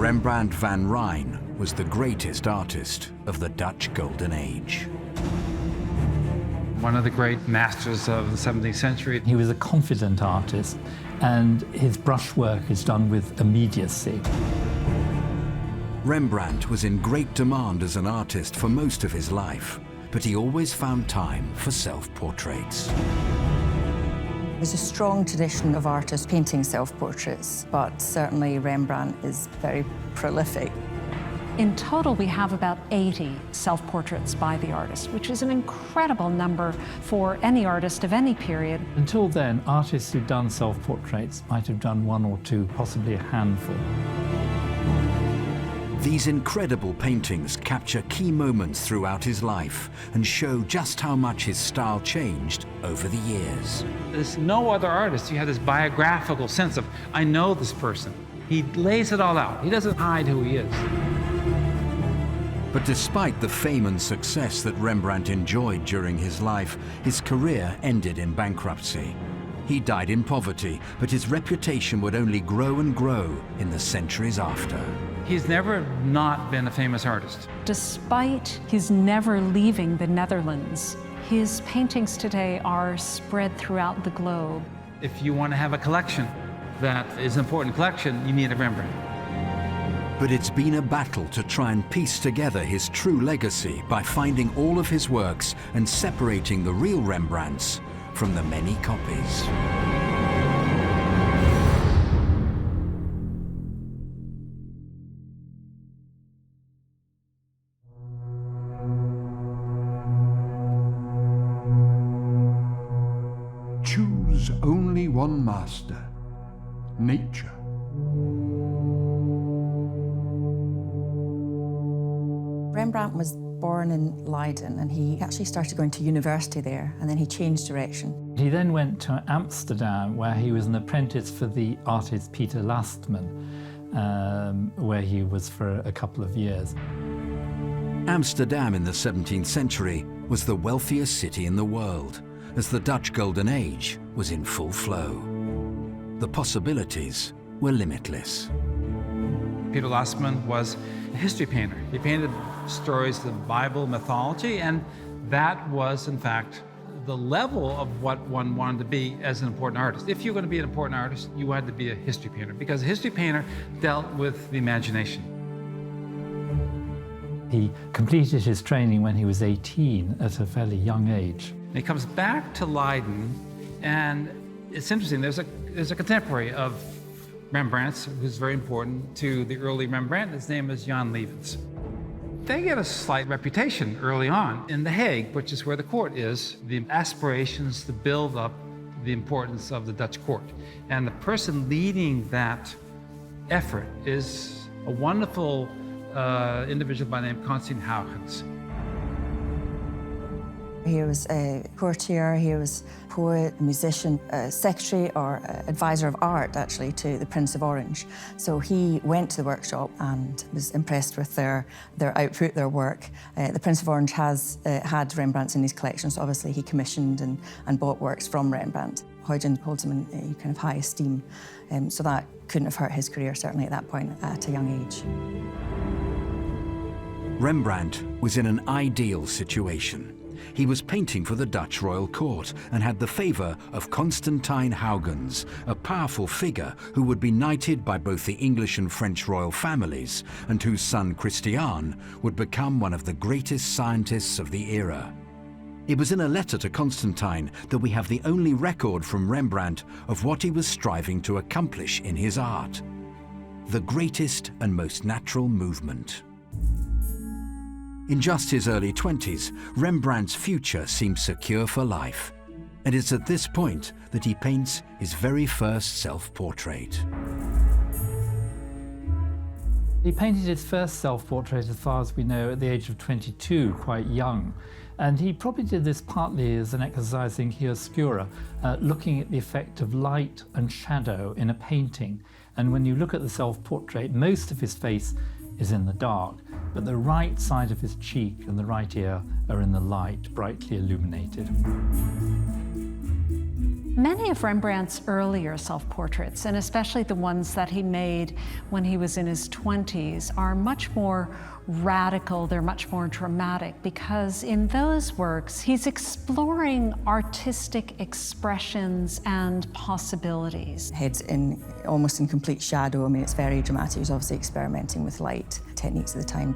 Rembrandt van Rijn was the greatest artist of the Dutch Golden Age. One of the great masters of the 17th century. He was a confident artist, and his brushwork is done with immediacy. Rembrandt was in great demand as an artist for most of his life, but he always found time for self-portraits. There's a strong tradition of artists painting self-portraits, but certainly Rembrandt is very prolific. In total, we have about 80 self-portraits by the artist, which is an incredible number for any artist of any period. Until then, artists who'd done self-portraits might have done one or two, possibly a handful. These incredible paintings capture key moments throughout his life and show just how much his style changed over the years. There's no other artist. You have this biographical sense of, I know this person. He lays it all out. He doesn't hide who he is. But despite the fame and success that Rembrandt enjoyed during his life, his career ended in bankruptcy. He died in poverty, but his reputation would only grow and grow in the centuries after. He's never not been a famous artist. Despite his never leaving the Netherlands, his paintings today are spread throughout the globe. If you want to have a collection that is an important collection, you need a Rembrandt. But it's been a battle to try and piece together his true legacy by finding all of his works and separating the real Rembrandts from the many copies. Choose only one master, nature. Rembrandt was born in Leiden, and he actually started going to university there, and then he changed direction. He then went to Amsterdam, where he was an apprentice for the artist Peter Lastman, where he was for a couple of years. Amsterdam in the 17th century was the wealthiest city in the world, as the Dutch Golden Age was in full flow. The possibilities were limitless. Peter Lastman was a history painter. He painted stories of the Bible, mythology, and that was, in fact, the level of what one wanted to be as an important artist. If you're going to be an important artist, you had to be a history painter, because a history painter dealt with the imagination. He completed his training when he was 18, at a fairly young age. And he comes back to Leiden, and it's interesting, there's a contemporary of Rembrandt's who's very important to the early Rembrandt. His name is Jan Lievens. They get a slight reputation early on in The Hague, which is where the court is, the aspirations to build up the importance of the Dutch court. And the person leading that effort is a wonderful individual by the name of Constantijn Huygens. He was a courtier, he was a poet, a musician, a secretary or advisor of art, actually, to the Prince of Orange. So he went to the workshop and was impressed with their output, their work. The Prince of Orange has had Rembrandts in his collection, so obviously he commissioned and bought works from Rembrandt. Huygens holds him in kind of high esteem, so that couldn't have hurt his career, certainly at that point, at a young age. Rembrandt was in an ideal situation. He was painting for the Dutch royal court and had the favor of Constantijn Huygens, a powerful figure who would be knighted by both the English and French royal families, and whose son Christian would become one of the greatest scientists of the era. It was in a letter to Constantijn that we have the only record from Rembrandt of what he was striving to accomplish in his art: the greatest and most natural movement. In just his early 20s, Rembrandt's future seemed secure for life, and it's at this point that he paints his very first self-portrait. He painted his first self-portrait, as far as we know, at the age of 22, quite young. And he probably did this partly as an exercise in chiaroscuro, looking at the effect of light and shadow in a painting. And when you look at the self-portrait, most of his face is in the dark, but the right side of his cheek and the right ear are in the light, brightly illuminated. Many of Rembrandt's earlier self-portraits, and especially the ones that he made when he was in his 20s, are much more radical, they're much more dramatic, because in those works, he's exploring artistic expressions and possibilities. Head's almost in complete shadow. I mean, it's very dramatic. He's obviously experimenting with light techniques at the time.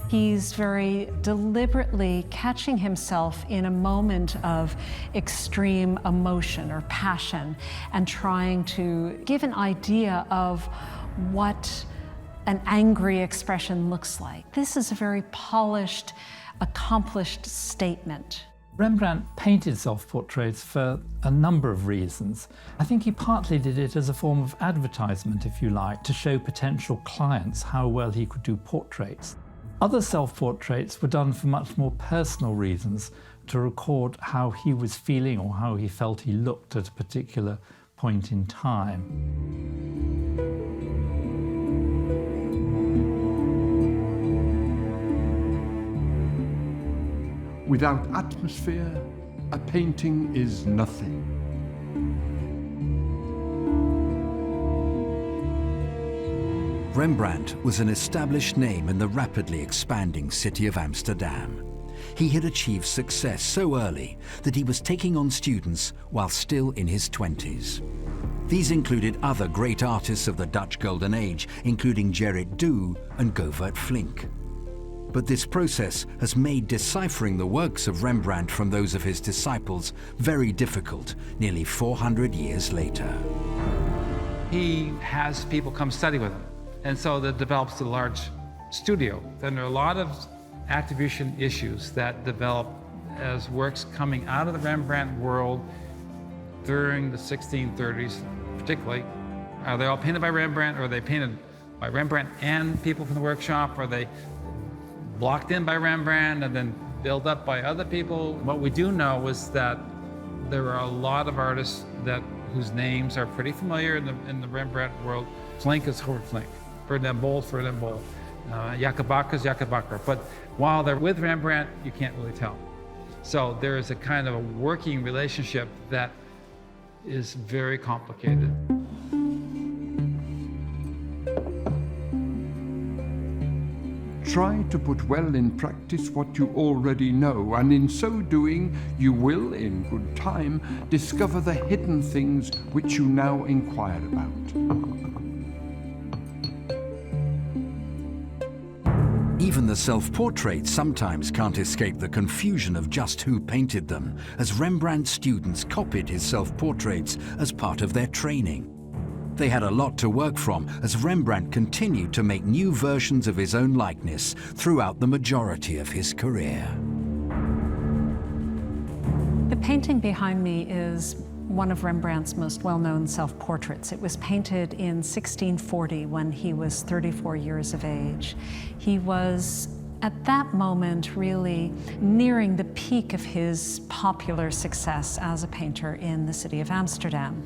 He's very deliberately catching himself in a moment of extreme emotion or passion and trying to give an idea of what an angry expression looks like. This is a very polished, accomplished statement. Rembrandt painted self-portraits for a number of reasons. I think he partly did it as a form of advertisement, if you like, to show potential clients how well he could do portraits. Other self-portraits were done for much more personal reasons, to record how he was feeling or how he felt he looked at a particular point in time. Without atmosphere, a painting is nothing. Rembrandt was an established name in the rapidly expanding city of Amsterdam. He had achieved success so early that he was taking on students while still in his 20s. These included other great artists of the Dutch Golden Age, including Gerrit Dou and Govert Flinck. But this process has made deciphering the works of Rembrandt from those of his disciples very difficult, nearly 400 years later. He has people come study with him. And so that develops a large studio. Then there are a lot of attribution issues that develop as works coming out of the Rembrandt world during the 1630s, particularly. Are they all painted by Rembrandt, or are they painted by Rembrandt and people from the workshop? Are they blocked in by Rembrandt and then built up by other people? What we do know is that there are a lot of artists whose names are pretty familiar in the Rembrandt world. Flinck is Govert Flinck. Ferdinand Bol, Jacob Bakker is Jacob Bakker. But while they're with Rembrandt, you can't really tell. So there is a kind of a working relationship that is very complicated. Try to put well in practice what you already know, and in so doing, you will, in good time, discover the hidden things which you now inquire about. Even the self-portraits sometimes can't escape the confusion of just who painted them, as Rembrandt students copied his self-portraits as part of their training. They had a lot to work from as Rembrandt continued to make new versions of his own likeness throughout the majority of his career. The painting behind me is one of Rembrandt's most well-known self-portraits. It was painted in 1640 when he was 34 years of age. He was, at that moment, really nearing the peak of his popular success as a painter in the city of Amsterdam.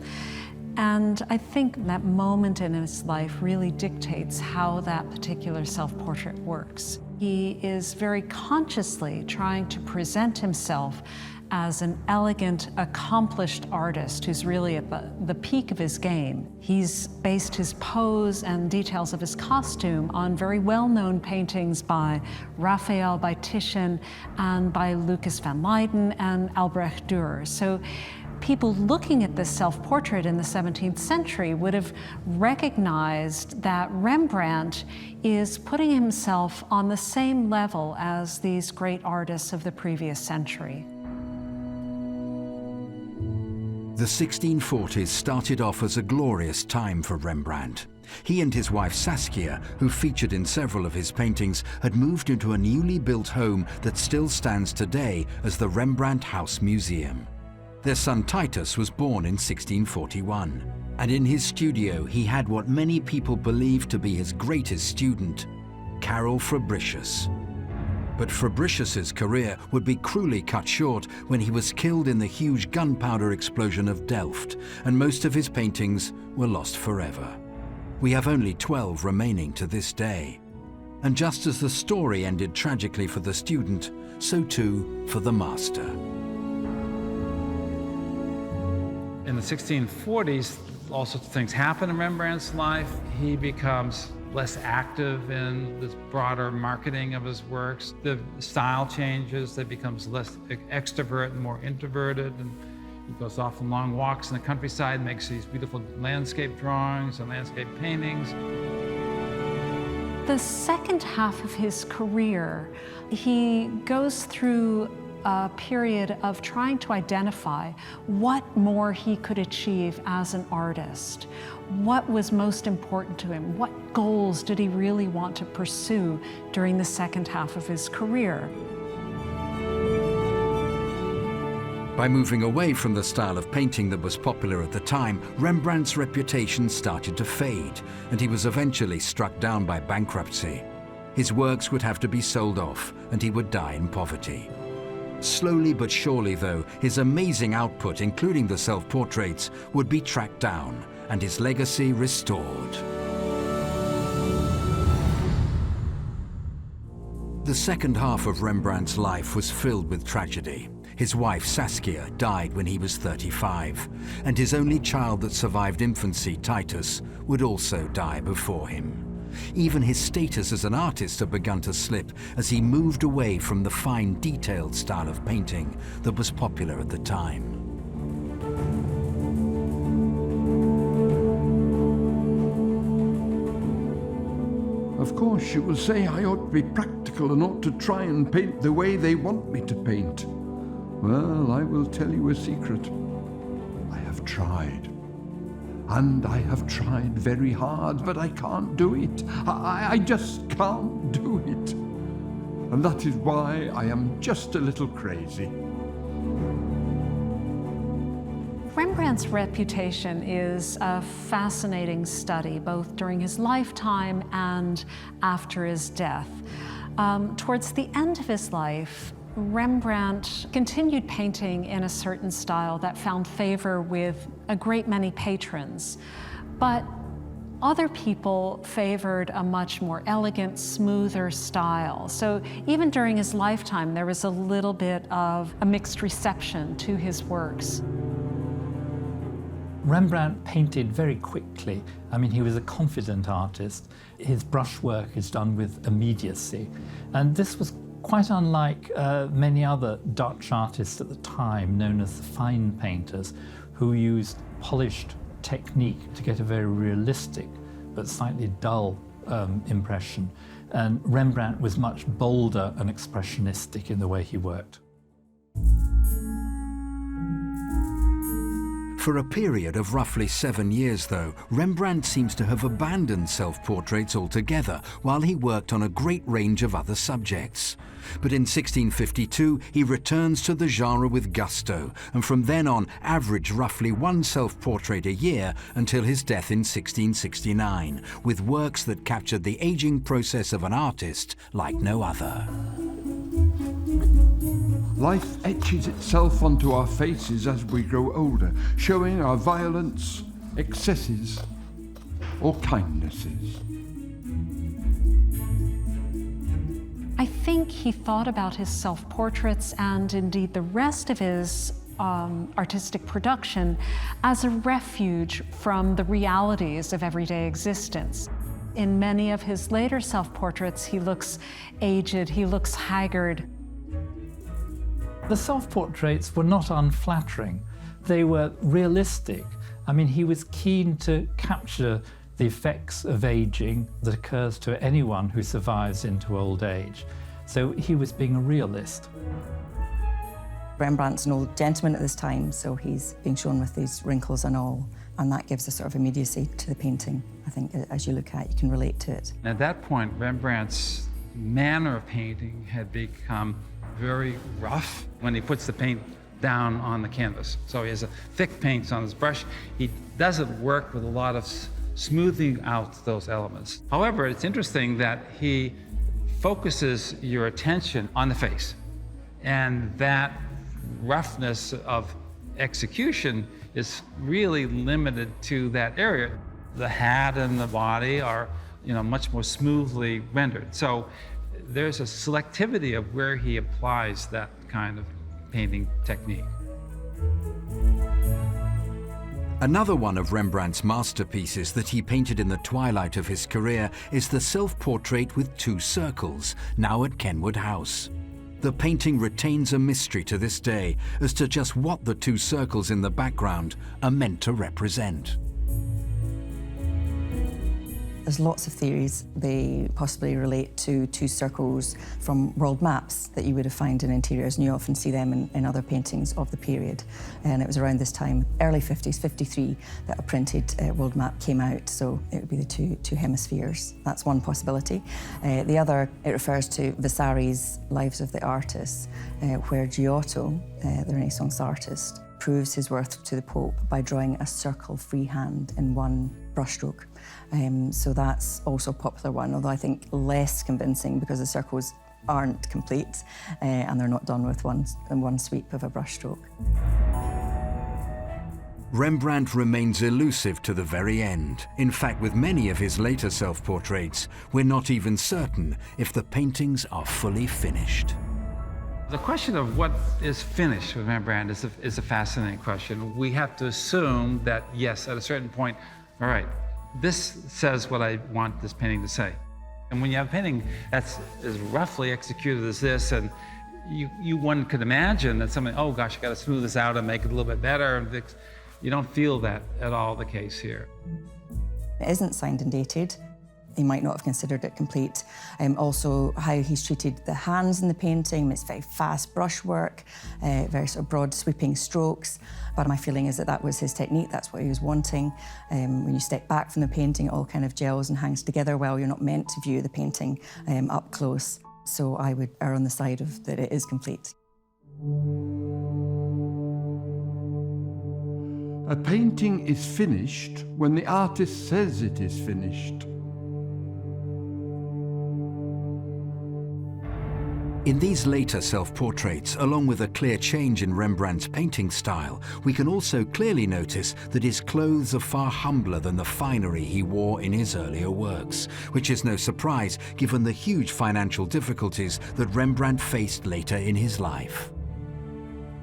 And I think that moment in his life really dictates how that particular self-portrait works. He is very consciously trying to present himself as an elegant, accomplished artist who's really at the peak of his game. He's based his pose and details of his costume on very well-known paintings by Raphael, by Titian, and by Lucas van Leyden and Albrecht Dürer. So people looking at this self-portrait in the 17th century would have recognized that Rembrandt is putting himself on the same level as these great artists of the previous century. The 1640s started off as a glorious time for Rembrandt. He and his wife Saskia, who featured in several of his paintings, had moved into a newly built home that still stands today as the Rembrandt House Museum. Their son Titus was born in 1641, and in his studio he had what many people believed to be his greatest student, Karel Fabricius. But Fabricius's career would be cruelly cut short when he was killed in the huge gunpowder explosion of Delft, and most of his paintings were lost forever. We have only 12 remaining to this day. And just as the story ended tragically for the student, so too for the master. In the 1640s, all sorts of things happen in Rembrandt's life. He becomes less active in this broader marketing of his works. The style changes, that becomes less extrovert and more introverted, and he goes off on long walks in the countryside, makes these beautiful landscape drawings and landscape paintings. The second half of his career, he goes through a period of trying to identify what more he could achieve as an artist. What was most important to him? What goals did he really want to pursue during the second half of his career? By moving away from the style of painting that was popular at the time, Rembrandt's reputation started to fade, and he was eventually struck down by bankruptcy. His works would have to be sold off, and he would die in poverty. Slowly but surely, though, his amazing output, including the self-portraits, would be tracked down and his legacy restored. The second half of Rembrandt's life was filled with tragedy. His wife, Saskia, died when he was 35, and his only child that survived infancy, Titus, would also die before him. Even his status as an artist had begun to slip as he moved away from the fine, detailed style of painting that was popular at the time. Of course, you will say I ought to be practical and ought to try and paint the way they want me to paint. Well, I will tell you a secret. I have tried. And I have tried very hard, but I can't do it. I just can't do it. And that is why I am just a little crazy. Rembrandt's reputation is a fascinating study, both during his lifetime and after his death. Towards the end of his life, Rembrandt continued painting in a certain style that found favor with a great many patrons, but other people favored a much more elegant, smoother style. So even during his lifetime, there was a little bit of a mixed reception to his works. Rembrandt painted very quickly. I mean, he was a confident artist. His brushwork is done with immediacy, and this was quite unlike many other Dutch artists at the time, known as the fine painters, who used polished technique to get a very realistic but slightly dull impression. And Rembrandt was much bolder and expressionistic in the way he worked. For a period of roughly 7 years, though, Rembrandt seems to have abandoned self-portraits altogether while he worked on a great range of other subjects. But in 1652, he returns to the genre with gusto, and from then on averaged roughly one self-portrait a year until his death in 1669, with works that captured the aging process of an artist like no other. Life etches itself onto our faces as we grow older, showing our violence, excesses, or kindnesses. I think he thought about his self-portraits and indeed the rest of his artistic production as a refuge from the realities of everyday existence. In many of his later self-portraits, he looks aged, he looks haggard. The self-portraits were not unflattering. They were realistic. I mean, he was keen to capture the effects of aging that occurs to anyone who survives into old age. So he was being a realist. Rembrandt's an old gentleman at this time, so he's being shown with these wrinkles and all, and that gives a sort of immediacy to the painting. I think as you look at it, you can relate to it. At that point, Rembrandt's manner of painting had become very rough when he puts the paint down on the canvas. So he has a thick paints on his brush. He doesn't work with a lot of smoothing out those elements. However, it's interesting that he focuses your attention on the face, and that roughness of execution is really limited to that area. The hat and the body are much more smoothly rendered. So there's a selectivity of where he applies that kind of painting technique. Another one of Rembrandt's masterpieces that he painted in the twilight of his career is the self-portrait with two circles, now at Kenwood House. The painting retains a mystery to this day as to just what the two circles in the background are meant to represent. There's lots of theories. They possibly relate to two circles from world maps that you would have found in interiors, and you often see them in other paintings of the period. And it was around this time, early 50s, 53, that a printed world map came out, so it would be the two hemispheres. That's one possibility. The other, it refers to Vasari's Lives of the Artists, where Giotto, the Renaissance artist, proves his worth to the Pope by drawing a circle freehand in one brushstroke. So that's also a popular one, although I think less convincing because the circles aren't complete and they're not done with one sweep of a brushstroke. Rembrandt remains elusive to the very end. In fact, with many of his later self-portraits, we're not even certain if the paintings are fully finished. The question of what is finished with Rembrandt is a fascinating question. We have to assume that, yes, at a certain point, all right, this says what I want this painting to say. And when you have a painting that's as roughly executed as this, and one could imagine that something, oh gosh, I got to smooth this out and make it a little bit better. You don't feel that at all the case here. It isn't signed and dated. He might not have considered it complete. Also, how he's treated the hands in the painting. It's very fast brushwork, very sort of broad sweeping strokes. But my feeling is that that was his technique, that's what he was wanting. When you step back from the painting, it all kind of gels and hangs together well. You're not meant to view the painting up close. So I would err on the side of that it is complete. A painting is finished when the artist says it is finished. In these later self-portraits, along with a clear change in Rembrandt's painting style, we can also clearly notice that his clothes are far humbler than the finery he wore in his earlier works, which is no surprise given the huge financial difficulties that Rembrandt faced later in his life.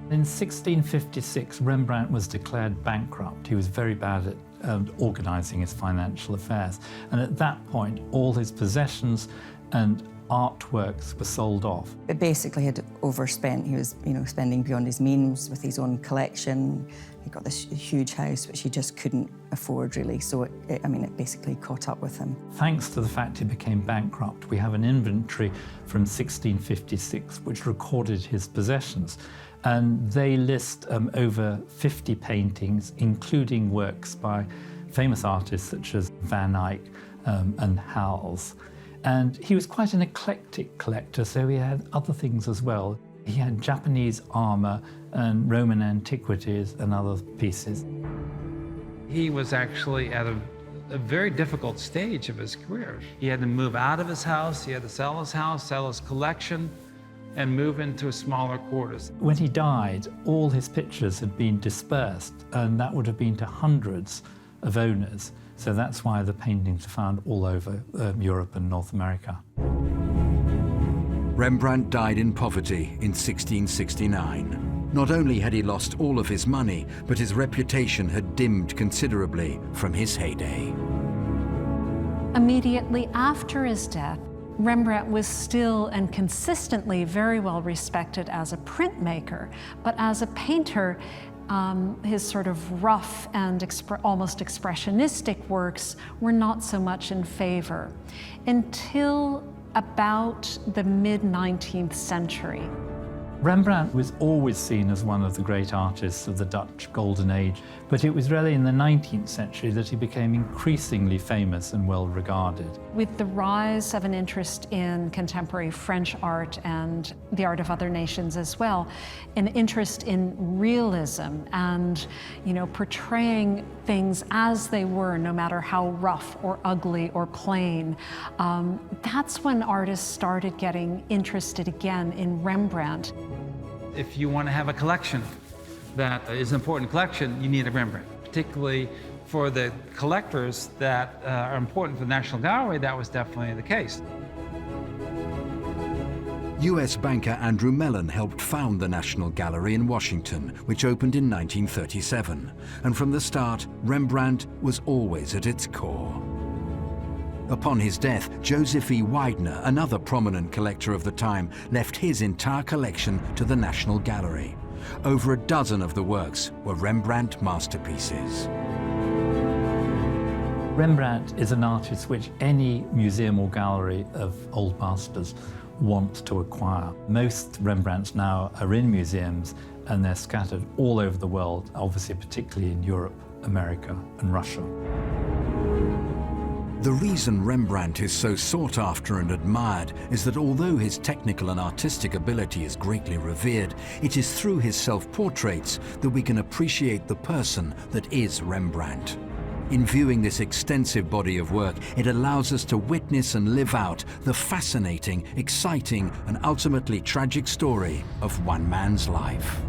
In 1656, Rembrandt was declared bankrupt. He was very bad at organising his financial affairs. And at that point, all his possessions and artworks were sold off. It basically had overspent. He was, spending beyond his means with his own collection. He got this huge house, which he just couldn't afford, really. So it basically caught up with him. Thanks to the fact he became bankrupt, we have an inventory from 1656 which recorded his possessions. And they list over 50 paintings, including works by famous artists such as Van Eyck and Howells. And he was quite an eclectic collector, so he had other things as well. He had Japanese armor and Roman antiquities and other pieces. He was actually at a very difficult stage of his career. He had to move out of his house, he had to sell his collection, and move into smaller quarters. When he died, all his pictures had been dispersed, and that would have been to hundreds of owners. So that's why the paintings are found all over Europe and North America. Rembrandt died in poverty in 1669. Not only had he lost all of his money, but his reputation had dimmed considerably from his heyday. Immediately after his death, Rembrandt was still and consistently very well respected as a printmaker, but as a painter, his sort of rough and almost expressionistic works were not so much in favor until about the mid-19th century. Rembrandt was always seen as one of the great artists of the Dutch Golden Age, but it was really in the 19th century that he became increasingly famous and well regarded. With the rise of an interest in contemporary French art and the art of other nations as well, an interest in realism and, portraying things as they were, no matter how rough or ugly or plain, that's when artists started getting interested again in Rembrandt. If you want to have a collection that is an important collection, you need a Rembrandt, particularly For the collectors that are important for the National Gallery, that was definitely the case. US banker Andrew Mellon helped found the National Gallery in Washington, which opened in 1937. And from the start, Rembrandt was always at its core. Upon his death, Joseph E. Widener, another prominent collector of the time, left his entire collection to the National Gallery. Over a dozen of the works were Rembrandt masterpieces. Rembrandt is an artist which any museum or gallery of old masters want to acquire. Most Rembrandts now are in museums and they're scattered all over the world, obviously particularly in Europe, America and Russia. The reason Rembrandt is so sought after and admired is that although his technical and artistic ability is greatly revered, it is through his self-portraits that we can appreciate the person that is Rembrandt. In viewing this extensive body of work, it allows us to witness and live out the fascinating, exciting, and ultimately tragic story of one man's life.